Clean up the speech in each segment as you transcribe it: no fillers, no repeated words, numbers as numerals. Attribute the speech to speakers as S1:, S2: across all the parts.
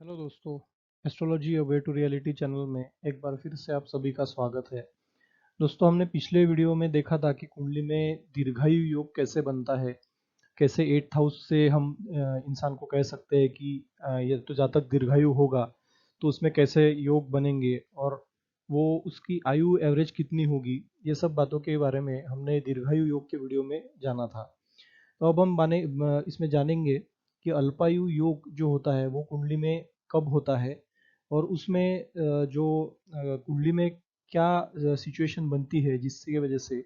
S1: Hello दोस्तों। Astrology a way to reality channel में एक बार फिर से आप सभी का स्वागत है। दोस्तों, हमने पिछले वीडियो में देखा था कि कुंडली में दीर्घायु योग कैसे बनता है, कैसे 8th हाउस से हम इंसान को कह सकते हैं कि ये तो जातक दीर्घायु होगा, तो उसमें कैसे योग बनेंगे और वो उसकी आयु एवरेज कितनी होगी। ये सब बातों के बारे में हमने दीर्घायु योग के वीडियो में जाना था। तो अब हम इसमें जानेंगे कि अल्पायु योग जो होता है वो कुंडली में कब होता है और उसमें जो कुंडली में क्या सिचुएशन बनती है जिसकी वजह से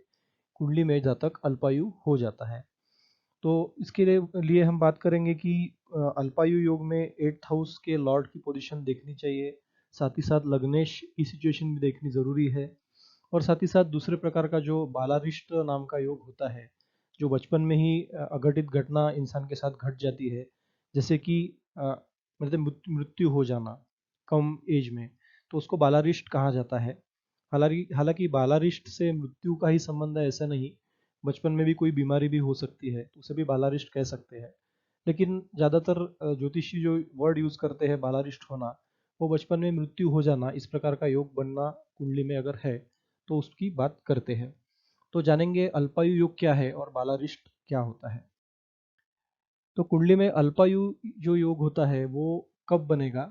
S1: कुंडली में जातक अल्पायु हो जाता है। तो इसके लिए हम बात करेंगे कि अल्पायु योग में 8th हाउस के लॉर्ड की पोजीशन देखनी चाहिए, साथ ही साथ लग्नेश की सिचुएशन भी देखनी ज़रूरी है, और साथ ही साथ दूसरे प्रकार का जो बालारिष्ट नाम का योग होता है, जो बचपन में ही अघटित घटना इंसान के साथ घट जाती है, जैसे कि मतलब मृत्यु हो जाना कम एज में, तो उसको बालारिष्ट कहा जाता है। हालांकि हालांकि बालारिष्ट से मृत्यु का ही संबंध है ऐसा नहीं, बचपन में भी कोई बीमारी भी हो सकती है तो उसे भी बालारिष्ट कह सकते हैं। लेकिन ज़्यादातर ज्योतिषी जो वर्ड यूज़ करते हैं बालारिष्ट होना, वो बचपन में मृत्यु हो जाना, इस प्रकार का योग बनना कुंडली में अगर है तो उसकी बात करते हैं। तो जानेंगे अल्पायु योग क्या है और बालारिष्ट क्या होता है। तो कुंडली में अल्पायु जो योग होता है वो कब बनेगा।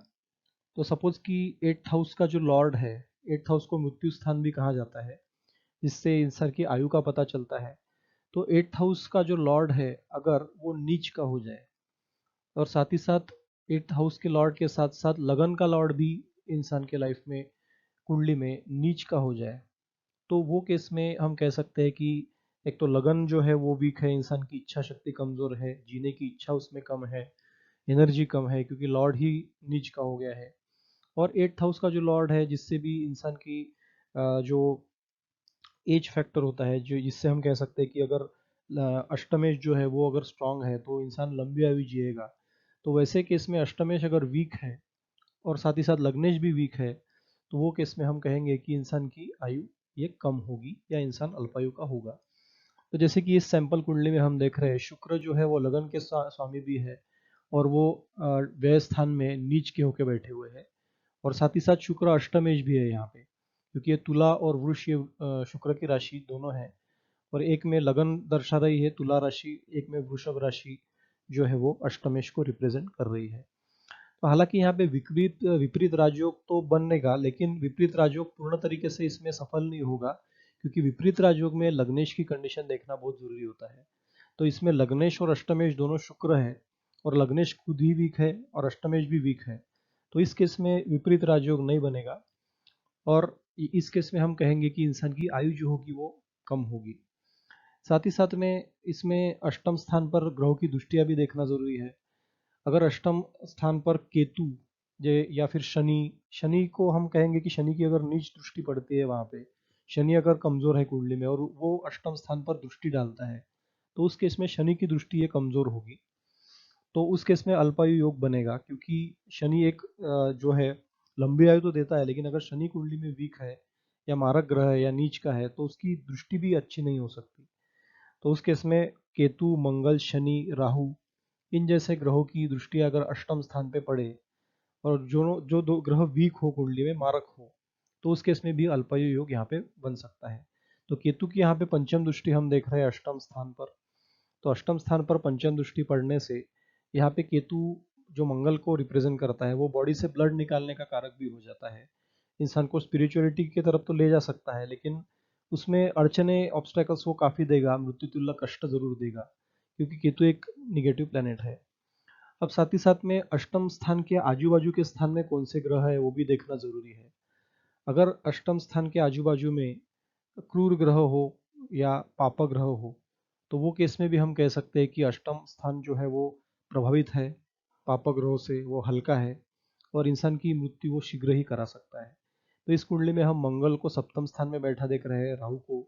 S1: तो सपोज कि 8th हाउस का जो लॉर्ड है, 8th हाउस को मृत्यु स्थान भी कहा जाता है, जिससे इंसान की आयु का पता चलता है। तो 8th हाउस का जो लॉर्ड है अगर वो नीच का हो जाए, और साथ ही साथ 8th हाउस के लॉर्ड के साथ साथ लगन का लॉर्ड भी इंसान के लाइफ में कुंडली में नीच का हो जाए, तो वो केस में हम कह सकते हैं कि एक तो लगन जो है वो वीक है, इंसान की इच्छा शक्ति कमजोर है, जीने की इच्छा उसमें कम है, एनर्जी कम है क्योंकि लॉर्ड ही नीच का हो गया है। और 8th हाउस का जो लॉर्ड है जिससे भी इंसान की जो एज फैक्टर होता है, जो जिससे हम कह सकते हैं कि अगर अष्टमेश जो है वो अगर स्ट्रांग है तो इंसान लंबी आयु जिएगा। तो वैसे केस में अष्टमेश अगर वीक है और साथ ही साथ लग्नेश भी वीक है, तो वो केस में हम कहेंगे कि इंसान की आयु ये कम होगी या इंसान अल्पायु का होगा। तो जैसे कि इस सैंपल कुंडली में हम देख रहे हैं, शुक्र जो है वो लगन के स्वामी भी है, और वो व्यय स्थान में नीच के होके बैठे हुए हैं, और साथ ही साथ शुक्र अष्टमेश भी है यहाँ पे, क्योंकि ये तुला और वृष ये शुक्र की राशि दोनों है, और एक में लगन दर्शा रही है तुला राशि, एक में वृषभ राशि जो है वो अष्टमेश को रिप्रेजेंट कर रही है। तो हालांकि यहाँ पे विपरीत विपरीत राजयोग तो बनेगा, लेकिन विपरीत राजयोग पूर्ण तरीके से इसमें सफल नहीं होगा, क्योंकि विपरीत राजयोग में लग्नेश की कंडीशन देखना बहुत जरूरी होता है। तो इसमें लग्नेश और अष्टमेश दोनों शुक्र है, और लग्नेश खुद ही वीक है और अष्टमेश भी वीक है, तो इस केस में विपरीत राजयोग नहीं बनेगा, और इस केस में हम कहेंगे कि इंसान की आयु जो होगी वो कम होगी। साथ ही साथ में इसमें अष्टम स्थान पर ग्रहों की दृष्टियां भी देखना जरूरी है। अगर अष्टम स्थान पर केतु जे या फिर शनि, शनि को हम कहेंगे कि शनि की अगर नीच दृष्टि पड़ती है वहां पे, शनि अगर कमजोर है कुंडली में और वो अष्टम स्थान पर दृष्टि डालता है, तो उस केस में शनि की दृष्टि ये कमजोर होगी, तो उस केस में अल्पायु योग बनेगा, क्योंकि शनि एक जो है लंबी आयु तो देता है, लेकिन अगर शनि कुंडली में वीक है या मारक ग्रह है या नीच का है तो उसकी दृष्टि भी अच्छी नहीं हो सकती। तो उस केस में केतु, मंगल, शनि, राहु, इन जैसे ग्रहों की दृष्टि अगर अष्टम स्थान पे पड़े, और जो जो दो ग्रह वीक हो कुंडली में, मारक हो, तो उस केस में भी अल्पायु योग यहाँ पे बन सकता है। तो केतु की यहाँ पे पंचम दृष्टि हम देख रहे हैं अष्टम स्थान पर। तो अष्टम स्थान पर पंचम दृष्टि पड़ने से यहाँ पे केतु जो मंगल को रिप्रेजेंट करता है वो बॉडी से ब्लड निकालने का कारक भी हो जाता है। इंसान को स्पिरिचुअलिटी की तरफ तो ले जा सकता है, लेकिन उसमें अड़चने ऑब्स्टेकल्स वो काफी देगा, मृत्यु तुल्य कष्ट जरूर देगा, क्योंकि केतु एक निगेटिव प्लेनेट है। अब साथ ही साथ में अष्टम स्थान के आजू बाजू के स्थान में कौन से ग्रह है वो भी देखना जरूरी है। अगर अष्टम स्थान के आजू बाजू में क्रूर ग्रह हो या पाप ग्रह हो, तो वो केस में भी हम कह सकते हैं कि अष्टम स्थान जो है वो प्रभावित है पाप ग्रहों से, वो हल्का है, और इंसान की मृत्यु वो शीघ्र ही करा सकता है। तो इस कुंडली में हम मंगल को सप्तम स्थान में बैठा देख रहे हैं, राहु को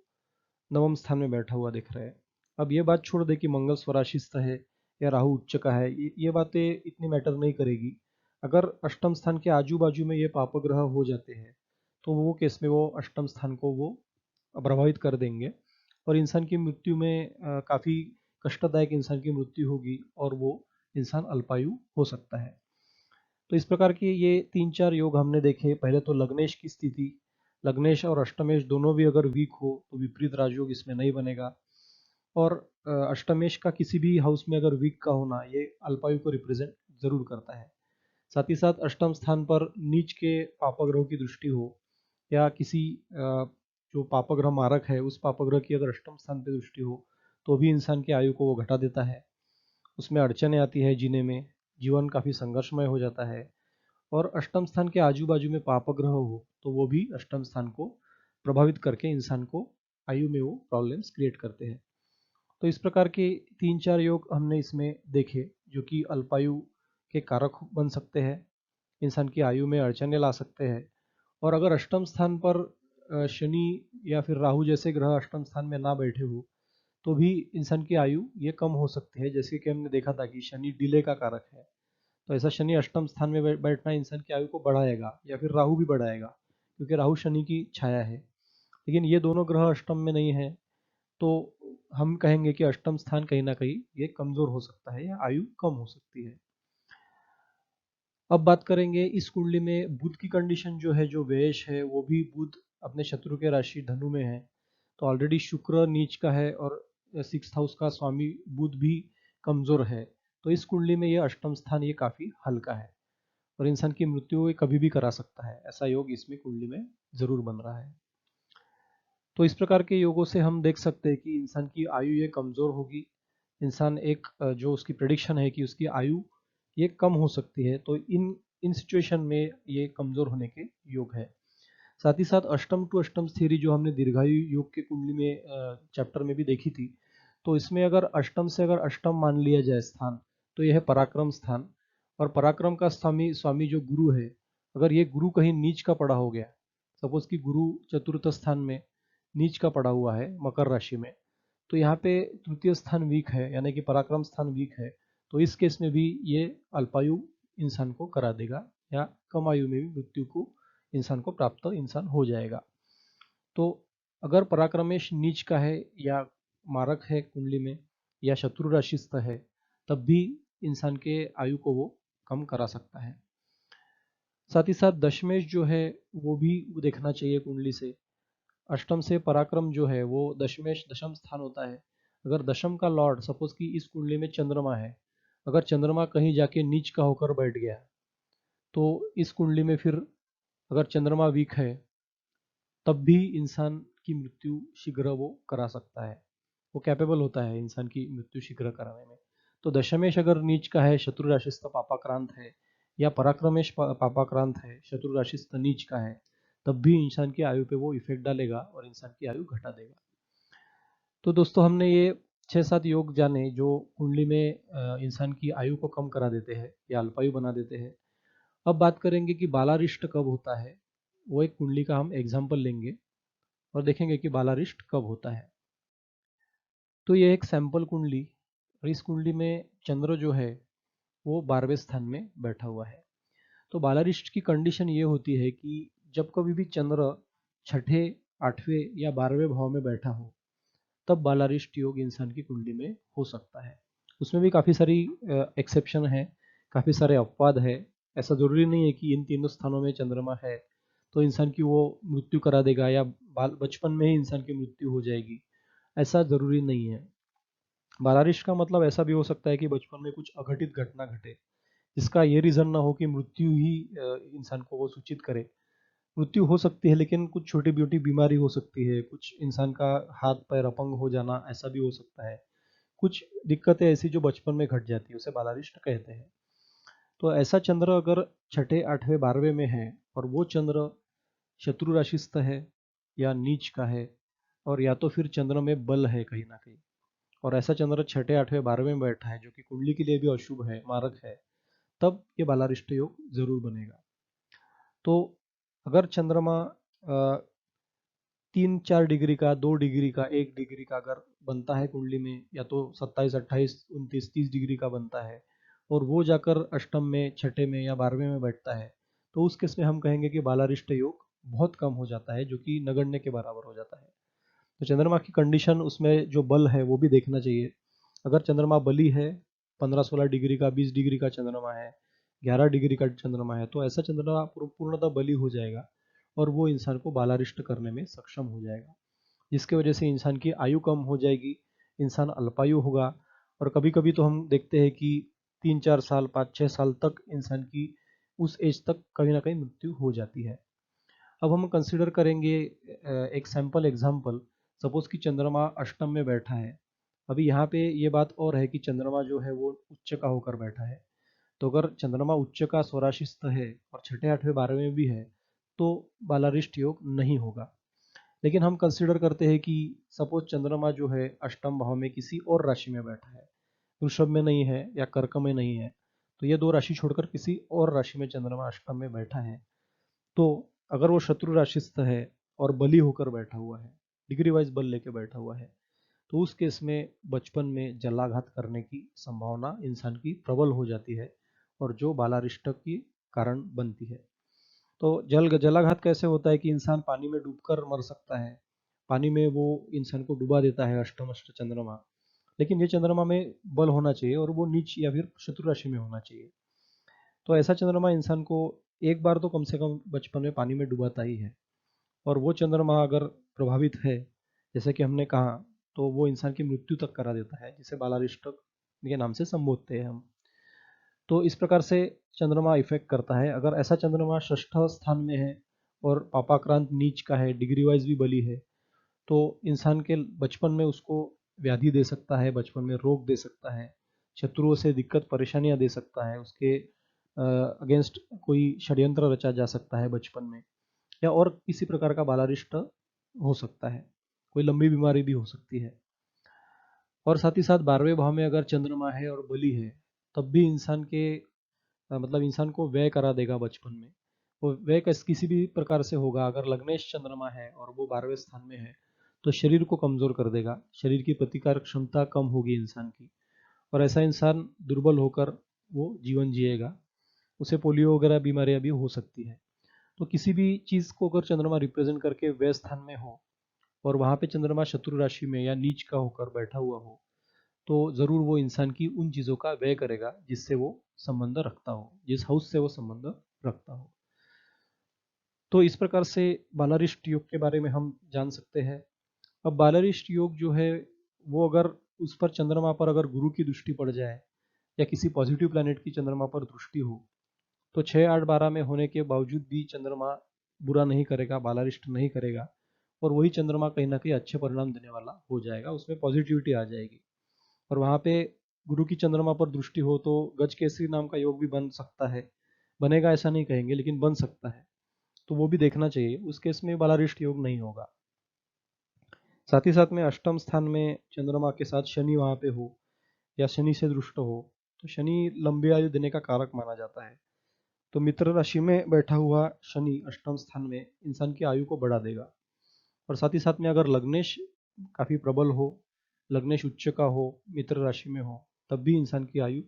S1: नवम स्थान में बैठा हुआ दिख रहा है। अब ये बात छोड़ दे कि मंगल स्वराशिस्थ है या राहु उच्च का है, ये बातें इतनी मैटर नहीं करेगी। अगर अष्टम स्थान के आजू बाजू में ये पाप ग्रह हो जाते हैं, तो वो केस में वो अष्टम स्थान को वो प्रभावित कर देंगे, और इंसान की मृत्यु में काफी कष्टदायक इंसान की मृत्यु होगी, और वो इंसान अल्पायु हो सकता है। तो इस प्रकार के ये 3-4 योग हमने देखे। पहले तो लग्नेश की स्थिति, लग्नेश और अष्टमेश दोनों भी अगर वीक हो तो विपरीत राजयोग इसमें नहीं बनेगा। और अष्टमेश का किसी भी हाउस में अगर वीक का होना, ये अल्पायु को रिप्रेजेंट जरूर करता है। साथ ही साथ अष्टम स्थान पर नीच के पापग्रह की दृष्टि हो, या किसी जो पापग्रह मारक है उस पापग्रह की अगर अष्टम स्थान पर दृष्टि हो, तो भी इंसान की आयु को वो घटा देता है। उसमें अड़चने आती है जीने में, जीवन काफी संघर्षमय हो जाता है। और अष्टम स्थान के आजू बाजू में पापग्रह हो तो वो भी अष्टम स्थान को प्रभावित करके इंसान को आयु में वो प्रॉब्लम्स क्रिएट करते हैं। तो इस प्रकार के 3-4 योग हमने इसमें देखे, जो कि अल्पायु के कारक बन सकते हैं, इंसान की आयु में अड़चने ला सकते हैं। और अगर अष्टम स्थान पर शनि या फिर राहु जैसे ग्रह अष्टम स्थान में ना बैठे हो तो भी इंसान की आयु ये कम हो सकती है। जैसे कि हमने देखा था कि शनि डिले का कारक है, तो ऐसा शनि अष्टम स्थान में बैठना इंसान की आयु को बढ़ाएगा, या फिर राहु भी बढ़ाएगा, क्योंकि राहु शनि की छाया है। लेकिन ये दोनों ग्रह अष्टम में नहीं है, तो हम कहेंगे कि अष्टम स्थान कहीं ना कहीं ये कमजोर हो सकता है या आयु कम हो सकती है। अब बात करेंगे इस कुंडली में बुध की कंडीशन जो है, जो व्ययश है, वो भी बुध अपने शत्रु के राशि धनु में है। तो ऑलरेडी शुक्र नीच का है और 6th हाउस का स्वामी बुध भी कमजोर है। तो इस कुंडली में ये अष्टम स्थान ये काफी हल्का है और इंसान की मृत्यु ये कभी भी करा सकता है। ऐसा योग इसमें कुंडली में जरूर बन रहा है। तो इस प्रकार के योगों से हम देख सकते हैं कि इंसान की आयु ये कमजोर होगी। इंसान एक जो उसकी प्रेडिक्शन है कि उसकी आयु ये कम हो सकती है, तो इन इन सिचुएशन में ये कमजोर होने के योग है। साथ ही साथ अष्टम टू अष्टम स्थिति जो हमने दीर्घायु योग के कुंडली में चैप्टर में भी देखी थी, तो इसमें अगर अष्टम से अगर अष्टम मान लिया जाए स्थान, तो यह है पराक्रम स्थान। और पराक्रम का स्वामी स्वामी जो गुरु है, अगर ये गुरु कहीं नीच का पड़ा हो गया, सपोज कि गुरु चतुर्थ स्थान में नीच का पड़ा हुआ है मकर राशि में, तो यहाँ पे तृतीय स्थान वीक है, यानी कि पराक्रम स्थान वीक है, तो इस केस में भी ये अल्पायु इंसान को करा देगा, या कम आयु में भी मृत्यु को इंसान को प्राप्त इंसान हो जाएगा। तो अगर पराक्रमेश नीच का है या मारक है कुंडली में, या शत्रु राशिस्थ है, तब भी इंसान के आयु को वो कम करा सकता है। साथ ही साथ दशमेश जो है वो भी देखना चाहिए कुंडली से। अष्टम से पराक्रम जो है वो दशमेश दशम स्थान होता है। अगर दशम का लॉर्ड सपोज कि इस कुंडली में चंद्रमा है, अगर चंद्रमा कहीं जाके नीच का होकर बैठ गया, तो इस कुंडली में फिर अगर चंद्रमा वीक है, तब भी इंसान की मृत्यु शीघ्र वो करा सकता है। वो कैपेबल होता है इंसान की मृत्यु शीघ्र कराने में। तो दशमेश अगर नीच का है, शत्रु राशिस्थ पापाक्रांत है, या पराक्रमेश पापाक्रांत है, शत्रु राशिस्थ नीच का है, तब भी इंसान की आयु पे वो इफेक्ट डालेगा और इंसान की आयु घटा देगा। तो दोस्तों हमने ये 6-7 योग जाने जो कुंडली में इंसान की आयु को कम करा देते हैं या अल्पायु बना देते हैं। अब बात करेंगे कि बालारिष्ट कब होता है। वो एक कुंडली का हम एग्जाम्पल लेंगे और देखेंगे कि बालारिष्ट कब होता है। तो ये एक सैंपल कुंडली, और इस कुंडली में चंद्र जो है वो 12वें स्थान में बैठा हुआ है। तो बालारिष्ट की कंडीशन ये होती है कि जब कभी भी चंद्र छठे, 8वें या 12वें भाव में बैठा हो, तब बालारिष्ट योग इंसान की कुंडली में हो सकता है। उसमें भी काफ़ी सारी एक्सेप्शन है, काफ़ी सारे अपवाद है। ऐसा ज़रूरी नहीं है कि इन तीनों स्थानों में चंद्रमा है तो इंसान की वो मृत्यु करा देगा, या बचपन में ही इंसान की मृत्यु हो जाएगी, ऐसा ज़रूरी नहीं है। बालारिष्ट का मतलब ऐसा भी हो सकता है कि बचपन में कुछ अघटित घटना घटे, जिसका ये रीज़न ना हो कि मृत्यु ही इंसान को वो सूचित करे। मृत्यु हो सकती है, लेकिन कुछ छोटी ब्यूटी बीमारी हो सकती है, कुछ इंसान का हाथ पैर अपंग हो जाना, ऐसा भी हो सकता है। कुछ दिक्कतें ऐसी जो बचपन में घट जाती है, उसे बालारिष्ट कहते हैं। तो ऐसा चंद्र अगर छठे, 8वें, 12वें में है, और वो चंद्र शत्रु राशिस्थ है या नीच का है, और या तो फिर चंद्र में बल है कहीं ना कहीं, और ऐसा चंद्र छठे, 8वें, 12वें में बैठा है, जो कि कुंडली के लिए भी अशुभ है, मारक है, तब ये बालारिष्ट योग जरूर बनेगा। तो अगर चंद्रमा 3-4 डिग्री का, 2 डिग्री का, 1 डिग्री का अगर बनता है कुंडली में, या तो 27, 28, 29, 30 डिग्री का बनता है, और वो जाकर अष्टम में, छठे में या 12वें में बैठता है, तो उस केस में हम कहेंगे कि बालारिष्ट योग बहुत कम हो जाता है, जो कि नगण्य के बराबर हो जाता है। तो चंद्रमा की कंडीशन, उसमें जो बल है वो भी देखना चाहिए। अगर चंद्रमा बली है, 15-16 डिग्री का, 20 डिग्री का चंद्रमा है, 11 डिग्री का चंद्रमा है, तो ऐसा चंद्रमा पूर्णतः बली हो जाएगा और वो इंसान को बालारिष्ट करने में सक्षम हो जाएगा, जिसकी वजह से इंसान की आयु कम हो जाएगी, इंसान अल्पायु होगा। और कभी कभी तो हम देखते हैं कि 3-4 साल 5-6 साल तक इंसान की उस एज तक कहीं ना कहीं मृत्यु हो जाती है। अब हम कंसिडर करेंगे एक सैम्पल एग्जाम्पल। सपोज कि चंद्रमा अष्टम में बैठा है। अभी यहाँ पे ये बात और है कि चंद्रमा जो है वो उच्च का होकर बैठा है। तो अगर चंद्रमा उच्च का स्वराशिस्त है और छठे आठवें 12वें में भी है तो बालारिष्ट योग नहीं होगा। लेकिन हम कंसिडर करते हैं कि सपोज चंद्रमा जो है अष्टम भाव में किसी और राशि में बैठा है, वृषभ में नहीं है या कर्क में नहीं है, तो ये दो राशि छोड़कर किसी और राशि में चंद्रमा अष्टम में बैठा है। तो अगर वो शत्रु राशिस्थ है और बली होकर बैठा हुआ है, डिग्री वाइज बल लेके बैठा हुआ है, तो उस केस में बचपन में जलाघात करने की संभावना इंसान की प्रबल हो जाती है और जो बालारिष्ट की कारण बनती है। तो जलाघात कैसे होता है कि इंसान पानी में डूबकर मर सकता है। पानी में वो इंसान को डुबा देता है अष्टमष्ट चंद्रमा। लेकिन ये चंद्रमा में बल होना चाहिए और वो नीच या फिर शत्रु राशि में होना चाहिए। तो ऐसा चंद्रमा इंसान को एक बार तो कम से कम बचपन में पानी में डुबाता ही है। और वो चंद्रमा अगर प्रभावित है, जैसे कि हमने कहा, तो वो इंसान की मृत्यु तक करा देता है, जिसे बालारिष्टक के नाम से संबोधते हैं हम। तो इस प्रकार से चंद्रमा इफेक्ट करता है। अगर ऐसा चंद्रमा षष्ठ स्थान में है और पापाक्रांत नीच का है, डिग्री वाइज भी बली है, तो इंसान के बचपन में उसको व्याधि दे सकता है, बचपन में रोग दे सकता है, शत्रुओं से दिक्कत परेशानियां दे सकता है, उसके अगेंस्ट कोई षड्यंत्र रचा जा सकता है बचपन में, या और किसी प्रकार का बालारिष्ट हो सकता है, कोई लंबी बीमारी भी हो सकती है। और साथ ही साथ 12वें भाव में अगर चंद्रमा है और बली है, तब भी इंसान के मतलब इंसान को व्यय करा देगा बचपन में। वो व्यय किसी भी प्रकार से होगा। अगर लग्नेश चंद्रमा है और वो 12वें स्थान में है तो शरीर को कमजोर कर देगा, शरीर की प्रतिकारक क्षमता कम होगी इंसान की, और ऐसा इंसान दुर्बल होकर वो जीवन जिएगा। उसे पोलियो वगैरह बीमारियां भी हो सकती है। तो किसी भी चीज को अगर चंद्रमा रिप्रेजेंट करके व्यय स्थान में हो और वहां पे चंद्रमा शत्रु राशि में या नीच का होकर बैठा हुआ हो, तो जरूर वो इंसान की उन चीजों का व्यय करेगा जिससे वो संबंध रखता हो, जिस हाउस से वो संबंध रखता हो। तो इस प्रकार से बालारिष्ट योग के बारे में हम जान सकते हैं। अब बालारिष्ट योग जो है वो अगर उस पर चंद्रमा पर अगर गुरु की दृष्टि पड़ जाए या किसी पॉजिटिव प्लैनेट की चंद्रमा पर दृष्टि हो, तो 6 8 12 में होने के बावजूद भी चंद्रमा बुरा नहीं करेगा, बालारिष्ट नहीं करेगा, और वही चंद्रमा कहीं ना कहीं अच्छे परिणाम देने वाला हो जाएगा, उसमें पॉजिटिविटी आ जाएगी। और वहां पे गुरु की चंद्रमा पर दृष्टि हो तो गज केसरी नाम का योग भी बन सकता है। बनेगा ऐसा नहीं कहेंगे, लेकिन बन सकता है, तो वो भी देखना चाहिए। उस केस में बालारिष्ट योग नहीं होगा। साथ ही साथ में अष्टम स्थान में चंद्रमा के साथ शनि वहां पे हो या शनि से दृष्ट हो, तो शनि लंबी आयु देने का कारक माना जाता है। तो मित्र राशि में बैठा हुआ शनि अष्टम स्थान में इंसान की आयु को बढ़ा देगा। और साथ ही साथ में अगर लग्नेश काफी प्रबल हो, लग्नेश उच्च का हो, मित्र राशि में हो, तब भी इंसान की आयु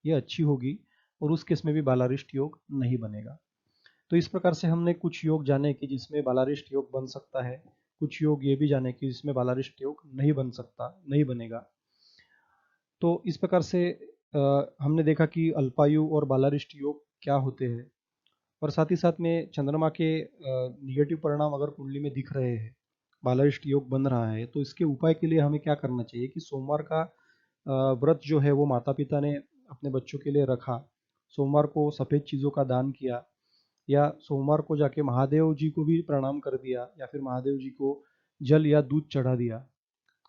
S1: ये अच्छी होगी और उस केस में भी बालारिष्ट योग नहीं बनेगा। तो इस प्रकार से हमने कुछ योग जाने कि जिसमें बालारिष्ट योग बन सकता है, कुछ योग ये भी जाने कि जिसमें बालारिष्ट योग नहीं बन सकता, नहीं बनेगा। तो इस प्रकार से हमने देखा कि अल्पायु और बालारिष्ट योग क्या होते हैं। और साथ ही साथ में चंद्रमा के निगेटिव परिणाम अगर कुंडली में दिख रहे हैं, बालारिष्ट योग बन रहा है, तो इसके उपाय के लिए हमें क्या करना चाहिए कि सोमवार का व्रत जो है वो माता पिता ने अपने बच्चों के लिए रखा, सोमवार को सफ़ेद चीज़ों का दान किया, या सोमवार को जाके महादेव जी को भी प्रणाम कर दिया, या फिर महादेव जी को जल या दूध चढ़ा दिया,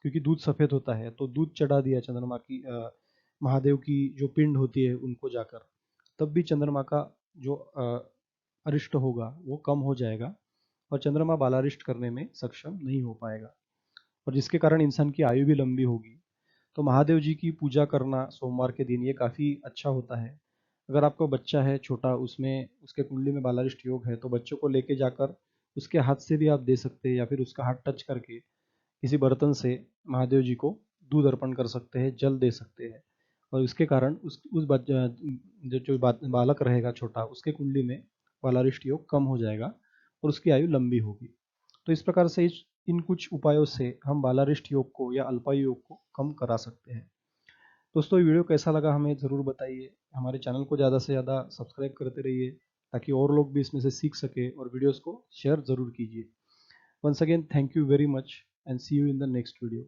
S1: क्योंकि दूध सफ़ेद होता है, तो दूध चढ़ा दिया चंद्रमा की, महादेव की जो पिंड होती है उनको जाकर, तब भी चंद्रमा का जो अरिष्ट होगा वो कम हो जाएगा और चंद्रमा बालारिष्ट करने में सक्षम नहीं हो पाएगा, और जिसके कारण इंसान की आयु भी लंबी होगी। तो महादेव जी की पूजा करना सोमवार के दिन ये काफ़ी अच्छा होता है। अगर आपका बच्चा है छोटा, उसमें उसके कुंडली में बालारिष्ट योग है, तो बच्चों को लेके जाकर उसके हाथ से भी आप दे सकते हैं, या फिर उसका हाथ टच करके किसी बर्तन से महादेव जी को दूध अर्पण कर सकते हैं, जल दे सकते हैं, और इसके कारण उस बालक रहेगा छोटा, उसके कुंडली में बालारिष्ट योग कम हो जाएगा और उसकी आयु लंबी होगी। तो इस प्रकार से इन कुछ उपायों से हम बालारिष्ट योग को या अल्पायु योग को कम करा सकते हैं। दोस्तों ये वीडियो कैसा लगा हमें ज़रूर बताइए। हमारे चैनल को ज़्यादा से ज़्यादा सब्सक्राइब करते रहिए ताकि और लोग भी इसमें से सीख सके, और वीडियोस को शेयर ज़रूर कीजिए। Once again thank you very much and see you in the next video.